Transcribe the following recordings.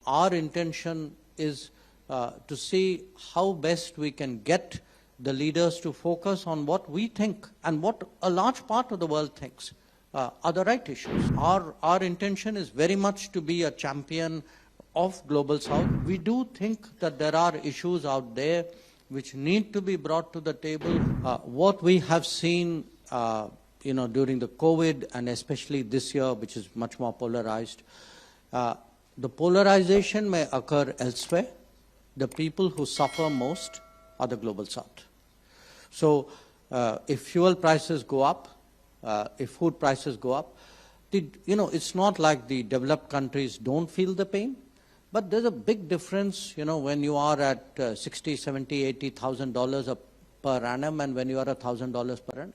our intention is to see how best we can get the leaders to focus on what we think and what a large part of the world thinks are the right issues. Our intention is very much to be a champion of Global South. We do think that there are issues out there which need to be brought to the table. What we have seen during the COVID and especially this year, which is much more polarized, the polarization may occur elsewhere. The people who suffer most are the Global South. So if fuel prices go up, if food prices go up, it's not like the developed countries don't feel the pain, but there's a big difference, when you are at $60, $70, $80,000 per annum and when you are $1,000 per annum.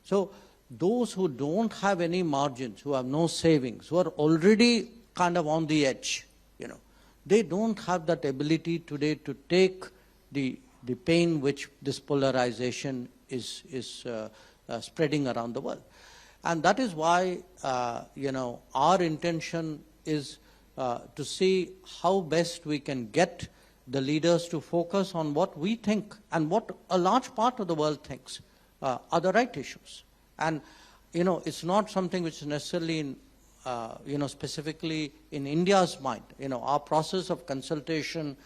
So those who don't have any margins, who have no savings, who are already kind of on the edge, they don't have that ability today to take the pain which this polarization is spreading around the world. And that is why, our intention is to see how best we can get the leaders to focus on what we think and what a large part of the world thinks are the right issues. And, it's not something which is necessarily in specifically in India's mind. Our process of consultation,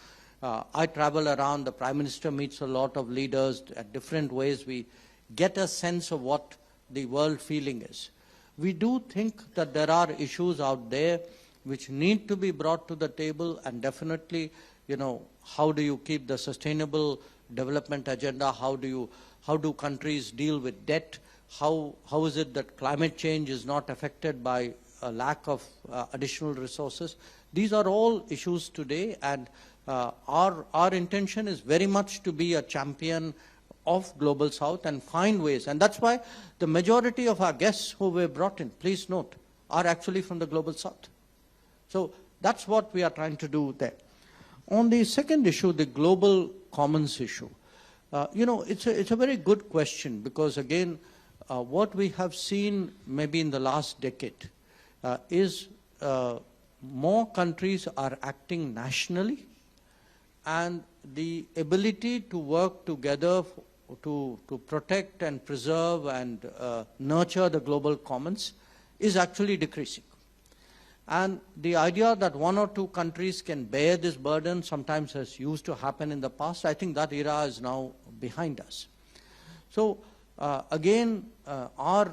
I travel around, the Prime Minister meets a lot of leaders at different ways. We get a sense of what the world feeling is. We do think that there are issues out there which need to be brought to the table, and definitely, how do you keep the sustainable development agenda? How do countries deal with debt? How is it that climate change is not affected by a lack of additional resources? These are all issues today, and our intention is very much to be a champion of Global South and find ways. And that's why the majority of our guests who were brought in, please note, are actually from the Global South. So that's what we are trying to do there. On the second issue, the global commons issue, it's a very good question, because again, what we have seen maybe in the last decade is more countries are acting nationally, and the ability to work together to protect and preserve and nurture the global commons is actually decreasing. And the idea that one or two countries can bear this burden sometimes has used to happen in the past. I think that era is now behind us. So again, our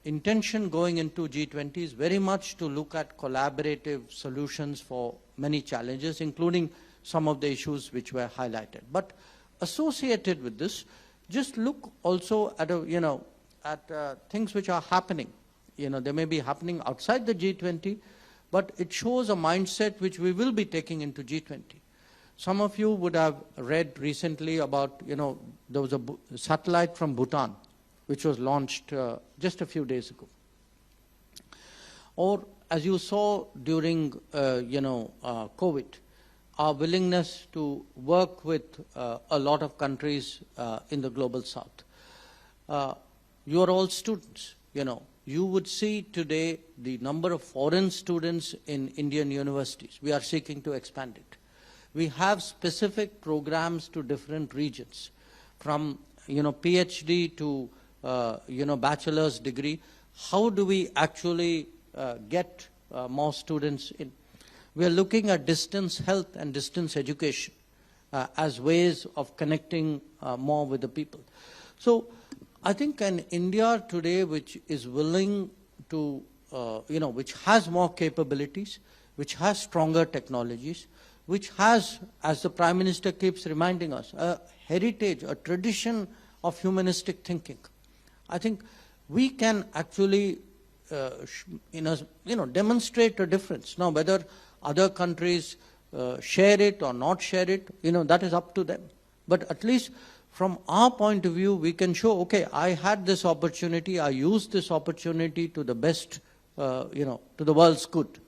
intention going into G20 is very much to look at collaborative solutions for many challenges, including some of the issues which were highlighted. But associated with this, just look also at things which are happening. They may be happening outside the G20, but it shows a mindset which we will be taking into G20. Some of you would have read recently about, there was a satellite from Bhutan, which was launched just a few days ago. Or as you saw during, COVID, our willingness to work with a lot of countries in the Global South. You are all students, You would see today the number of foreign students in Indian universities. We are seeking to expand it. We have specific programs to different regions, from PhD to bachelor's degree. How do we actually get more students in? We are looking at distance health and distance education as ways of connecting more with the people. So I think an India today which is willing to, which has more capabilities, which has stronger technologies, which has, as the Prime Minister keeps reminding us, a heritage, a tradition of humanistic thinking. I think we can actually, demonstrate a difference. Now, whether other countries share it or not share it, that is up to them. But at least from our point of view, we can show, okay, I had this opportunity, I used this opportunity to the best, to the world's good.